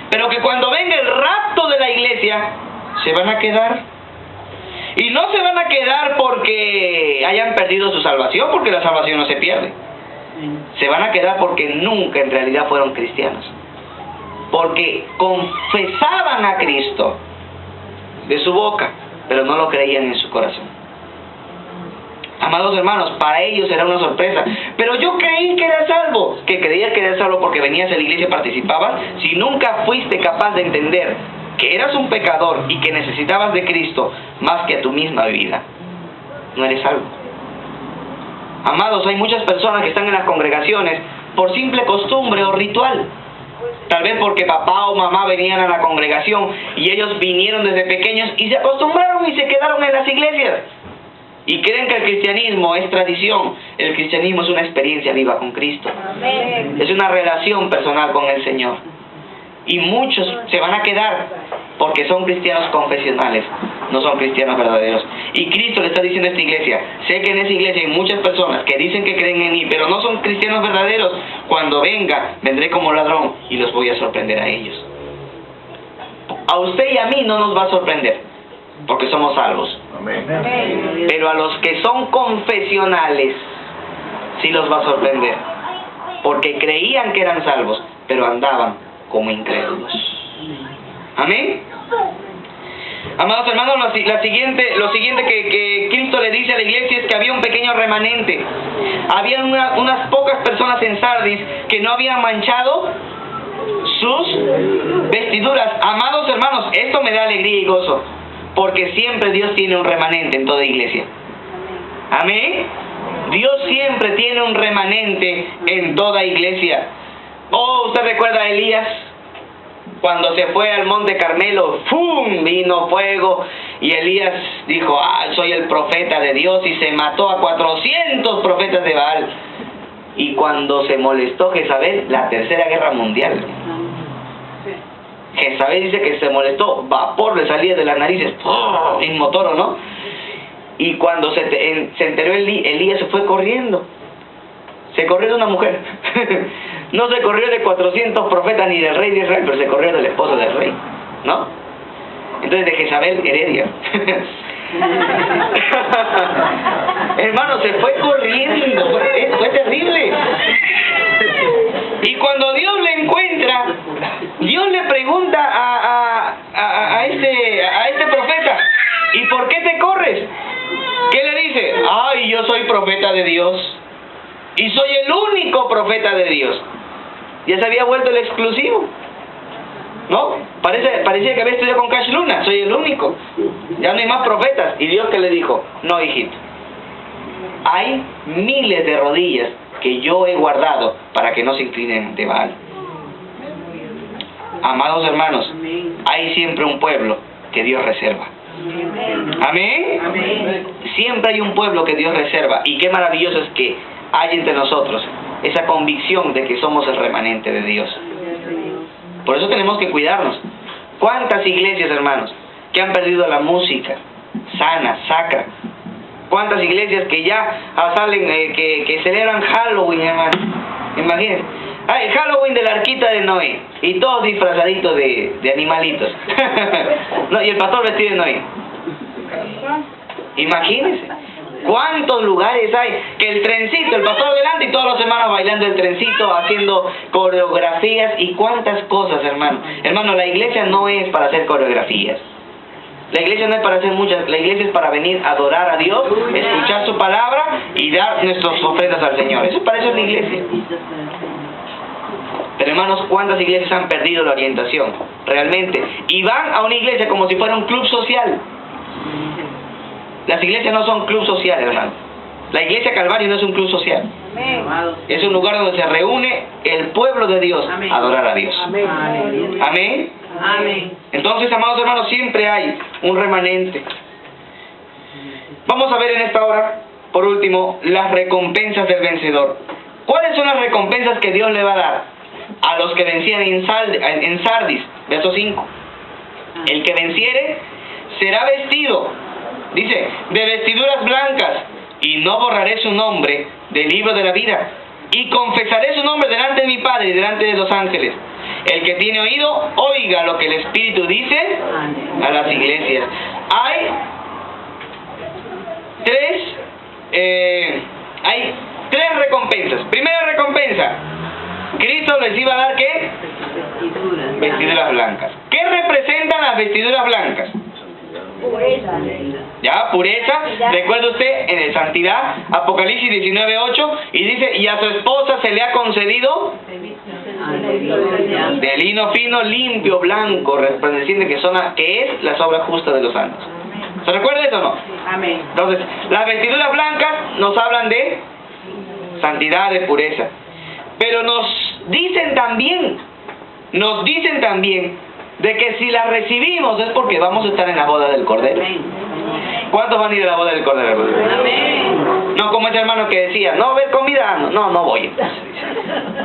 pero que cuando venga el rapto de la iglesia se van a quedar. Y no se van a quedar porque hayan perdido su salvación, porque la salvación no se pierde. Se van a quedar porque nunca en realidad fueron cristianos, porque confesaban a Cristo de su boca, pero no lo creían en su corazón. Amados hermanos, para ellos será una sorpresa. Pero yo creí que era salvo. ¿Que creías que eras salvo porque venías a la iglesia y participabas? Si nunca fuiste capaz de entender que eras un pecador y que necesitabas de Cristo más que a tu misma vida, no eres salvo. Amados, hay muchas personas que están en las congregaciones por simple costumbre o ritual. Tal vez porque papá o mamá venían a la congregación y ellos vinieron desde pequeños y se acostumbraron y se quedaron en las iglesias. Y creen que el cristianismo es tradición. El cristianismo es una experiencia viva con Cristo. Amén. Es una relación personal con el Señor. Y muchos se van a quedar porque son cristianos confesionales, no son cristianos verdaderos. Y Cristo le está diciendo a esta iglesia: sé que en esa iglesia hay muchas personas que dicen que creen en mí, pero no son cristianos verdaderos. Cuando venga, vendré como ladrón y los voy a sorprender a ellos. A usted y a mí no nos va a sorprender, porque somos salvos. Amén. Pero a los que son confesionales sí los va a sorprender, porque creían que eran salvos, pero andaban como incrédulos. Amén. Amados hermanos, lo siguiente que Cristo le dice a la iglesia es que había un pequeño remanente. Había unas pocas personas en Sardis que no habían manchado sus vestiduras. Amados hermanos, esto me da alegría y gozo, porque siempre Dios tiene un remanente en toda iglesia. Amén. Dios siempre tiene un remanente en toda iglesia. Oh, ¿usted recuerda a Elías? Cuando se fue al monte Carmelo, ¡fum!, vino fuego Y Elías dijo, soy el profeta de Dios, y se mató a 400 profetas de Baal. Y cuando se molestó Jezabel, la tercera guerra mundial, Jezabel dice que se molestó, vapor le salía de las narices, inmotoro, ¿no? Y cuando se enteró Elías se fue corriendo. Se corrió de una mujer. No se corrió de 400 profetas ni del rey de Israel, pero se corrió del esposo del rey, ¿no? Entonces de Jezabel heredia. Hermano, se fue corriendo, fue terrible. Y cuando Dios le encuentra, Dios le pregunta a este profeta, ¿y por qué te corres? ¿Qué le dice? Yo soy profeta de Dios, y soy el único profeta de Dios. Ya se había vuelto el exclusivo, ¿no? Parecía que había estudiado con Cash Luna, soy el único, ya no hay más profetas. Y Dios que le dijo, no, hijito, hay miles de rodillas que yo he guardado para que no se inclinen ante Baal. Amados hermanos, hay siempre un pueblo que Dios reserva. Amén. Amén. Siempre hay un pueblo que Dios reserva, y qué maravilloso es que hay entre nosotros esa convicción de que somos el remanente de Dios. Por eso tenemos que cuidarnos. ¿Cuántas iglesias, hermanos, que han perdido la música sana, sacra? ¿Cuántas iglesias que ya salen, que celebran Halloween, hermano? Imagínense. El Halloween de la arquita de Noé, y todos disfrazaditos de animalitos. No, y el pastor vestido de Noé. Imagínense. ¿Cuántos lugares hay? Que el trencito, el pastor delante y todos los hermanos bailando el trencito, haciendo coreografías y cuántas cosas, hermano. Hermano, la iglesia no es para hacer coreografías. La iglesia no es para hacer muchas, la iglesia es para venir a adorar a Dios, escuchar su palabra y dar nuestras ofrendas al Señor. Para eso es la iglesia. Pero hermanos, ¿cuántas iglesias han perdido la orientación? Realmente. Y van a una iglesia como si fuera un club social. Las iglesias no son club social, hermano. La iglesia Calvario no es un club social. Es un lugar donde se reúne el pueblo de Dios a adorar a Dios. Amén. Amén. Entonces, amados hermanos, siempre hay un remanente. Vamos a ver en esta hora, por último, las recompensas del vencedor. ¿Cuáles son las recompensas que Dios le va a dar a los que vencían en Sardis? Verso 5. El que venciere será vestido, dice, de vestiduras blancas, y no borraré su nombre del libro de la vida, y confesaré su nombre delante de mi Padre y delante de los ángeles. El que tiene oído, oiga lo que el Espíritu dice a las iglesias. Hay tres recompensas. Primera recompensa, Cristo les iba a dar ¿qué? Vestiduras blancas. ¿Qué representan las vestiduras blancas? Pureza. Ya, pureza. Recuerda usted en el Santidad, Apocalipsis 19:8, y dice, y a su esposa se le ha concedido de lino fino, limpio, blanco, resplandeciente, que es las obras justas de los santos. ¿Se recuerda eso o no? Amén. Entonces, las vestiduras blancas nos hablan de santidad, de pureza. Pero nos dicen también de que si las recibimos es porque vamos a estar en la boda del Cordero. ¿Cuántos van a ir a la boda del Cordero? Amén. No como ese hermano que decía, no, ver comida, no voy.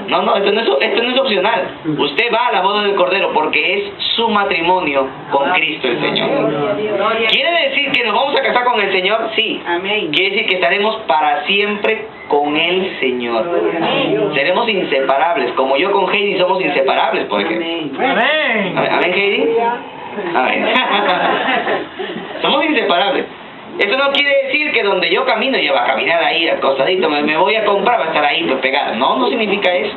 No, esto no es opcional. Usted va a la boda del Cordero porque es su matrimonio con Cristo el Señor. ¿Quiere decir que nos vamos a casar con el Señor? Sí. Amén. Quiere decir que estaremos para siempre con el Señor. Seremos inseparables, como yo con Heidi somos inseparables, por ejemplo. Amén. ¿Amén, Heidi? Amén. Somos inseparables. Eso no quiere decir que donde yo camino ella va a caminar ahí al costadito, me voy a comprar, va a estar ahí pues pegada. No significa eso.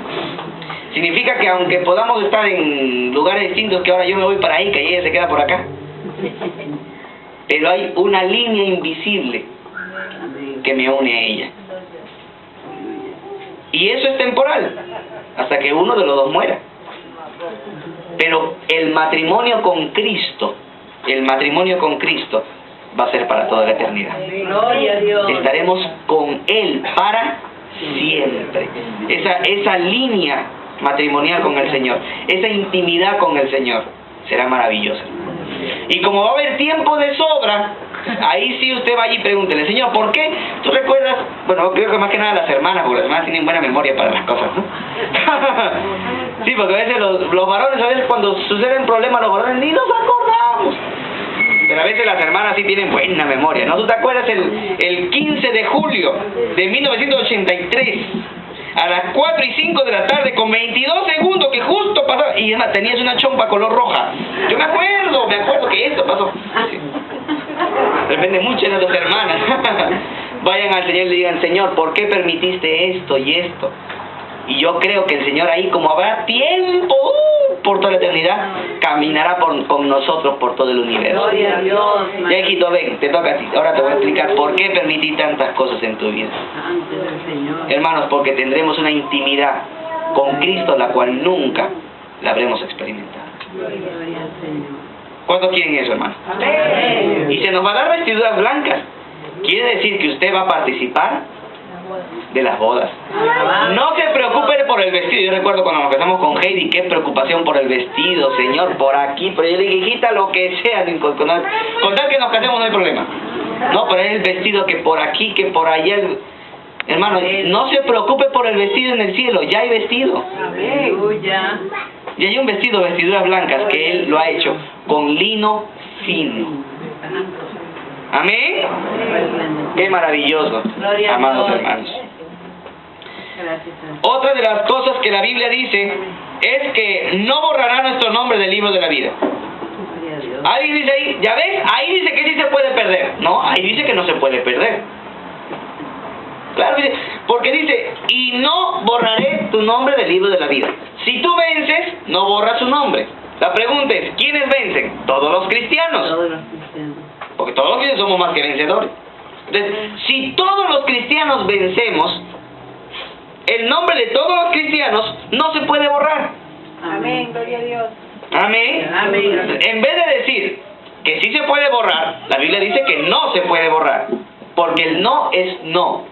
Significa que aunque podamos estar en lugares distintos, que ahora yo me voy para ahí, que ella se queda por acá, pero hay una línea invisible que me une a ella. Y eso es temporal, hasta que uno de los dos muera. Pero el matrimonio con Cristo va a ser para toda la eternidad. Gloria a Dios. Estaremos con Él para siempre. Esa línea matrimonial con el Señor, esa intimidad con el Señor será maravillosa. Y como va a haber tiempo de sobra, ahí sí usted vaya y pregúntele, Señor, ¿por qué? ¿Tú recuerdas? Bueno, creo que más que nada las hermanas, porque las hermanas tienen buena memoria para las cosas, ¿no? Sí, porque a veces los varones, a veces cuando suceden problemas, los varones ni nos acordamos. Pero a veces las hermanas sí tienen buena memoria, ¿no? ¿Tú te acuerdas el 15 de julio de 1983? A las 4:05 de la tarde, con 22 segundos, que justo pasó, y además tenías una chompa color roja. Yo me acuerdo que esto pasó. Sí. Depende mucho de las dos hermanas. Vayan al Señor y le digan, Señor, ¿por qué permitiste esto y esto? Y yo creo que el Señor ahí, como habrá tiempo por toda la eternidad, caminará con nosotros por todo el universo. Gloria a Dios. Ya, hijito, ven, te toca a ti. Ahora te voy a explicar por qué permití tantas cosas en tu vida. Antes del Señor. Hermanos, porque tendremos una intimidad con Cristo la cual nunca la habremos experimentado. Gloria al Señor. ¿Cuántos quieren eso, hermano? Amén. Y se nos va a dar vestiduras blancas. Quiere decir que usted va a participar de las bodas. No se preocupe por el vestido. Yo recuerdo cuando nos casamos con Heidi, qué preocupación por el vestido, Señor, por aquí. Pero yo le dije, hijita, lo que sea, con tal que nos casemos no hay problema. No, pero es el vestido que por aquí, que por allá. Hermano, no se preocupe por el vestido en el cielo, ya hay vestido. Aleluya. Y hay un vestido, vestiduras blancas, que Él lo ha hecho con lino fino. Amén. Qué maravilloso, Gloria a amados Dios. hermanos. Gracias. Otra de las cosas que la Biblia dice es que no borrará nuestro nombre del libro de la vida. Gloria a Dios. Ahí dice ahí, ya ves, ahí dice que sí se puede perder. No, ahí dice que no se puede perder. Claro, dice, porque dice, y no borraré tu nombre del libro de la vida. Si tú vences, no borras su nombre. La pregunta es, ¿quiénes vencen? Todos los cristianos. Todos los cristianos. Porque todos los cristianos somos más que vencedores. Entonces, si todos los cristianos vencemos, el nombre de todos los cristianos no se puede borrar. Amén, gloria a Dios. Amén. Amén. En vez de decir que sí se puede borrar, la Biblia dice que no se puede borrar. Porque el no es no.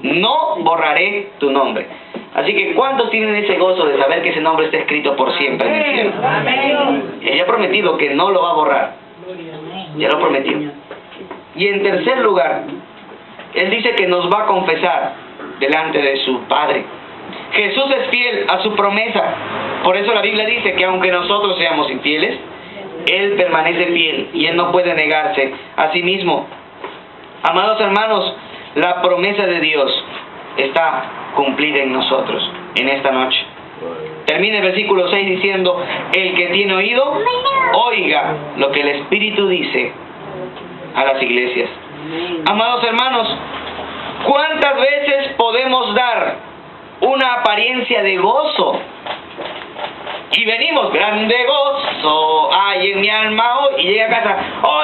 No borraré tu nombre. Así que ¿cuántos tienen ese gozo de saber que ese nombre está escrito por siempre en el cielo? Amén. Ella ha prometido que no lo va a borrar. Ya lo prometió. Y en tercer lugar, Él dice que nos va a confesar delante de su Padre. Jesús es fiel a su promesa. Por eso la Biblia dice que aunque nosotros seamos infieles, Él permanece fiel y Él no puede negarse a sí mismo. Amados hermanos, la promesa de Dios está cumplida en nosotros en esta noche. Termina el versículo 6 diciendo, el que tiene oído, oiga lo que el Espíritu dice a las iglesias. Amados hermanos, ¿cuántas veces podemos dar una apariencia de gozo? Y venimos, grande gozo hay en mi alma hoy. Y llega a casa,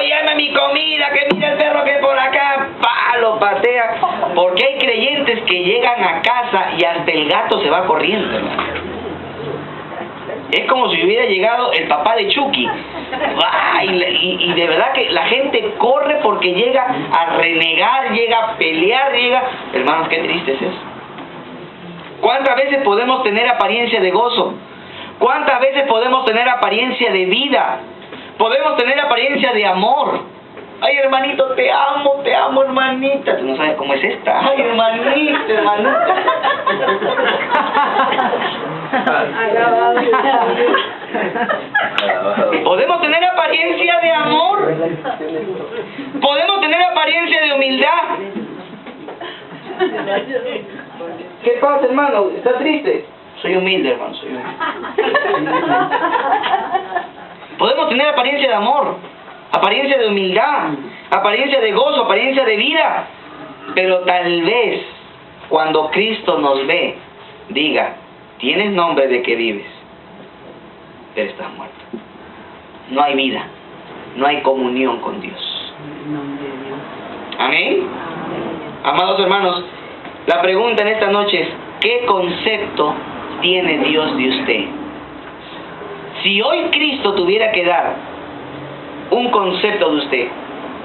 llame mi comida, que mira el perro que por acá, lo patea. Porque hay creyentes que llegan a casa y hasta el gato se va corriendo, hermano. Es como si hubiera llegado el papá de Chucky. Y de verdad que la gente corre porque llega a renegar, llega a pelear, Hermanos, qué triste es eso. ¿Cuántas veces podemos tener apariencia de gozo? ¿Cuántas veces podemos tener apariencia de vida? Podemos tener apariencia de amor. Ay, hermanito, te amo, hermanita. Tú no sabes cómo es esta. Ay, hermanita. Podemos tener apariencia de amor. Podemos tener apariencia de humildad. ¿Qué pasa, hermano? ¿Está triste? Soy humilde, hermano, soy humilde. Podemos tener apariencia de amor, apariencia de humildad, apariencia de gozo, apariencia de vida. Pero tal vez cuando Cristo nos ve, diga, tienes nombre de que vives, pero estás muerto. No hay vida, no hay comunión con Dios. Amén. Amados hermanos, la pregunta en esta noche es, ¿qué concepto tiene Dios de usted? Si hoy Cristo tuviera que dar un concepto de usted,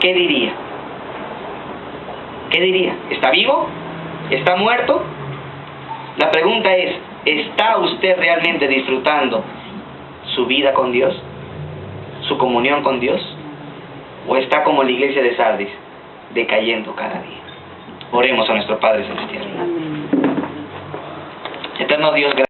¿qué diría? ¿Qué diría? ¿Está vivo? ¿Está muerto? La pregunta es, ¿está usted realmente disfrutando su vida con Dios? su comunión con Dios? ¿O está como la iglesia de Sardis, decayendo cada día? Oremos a nuestro Padre Celestial. Amén. Eterno Dios, gracias.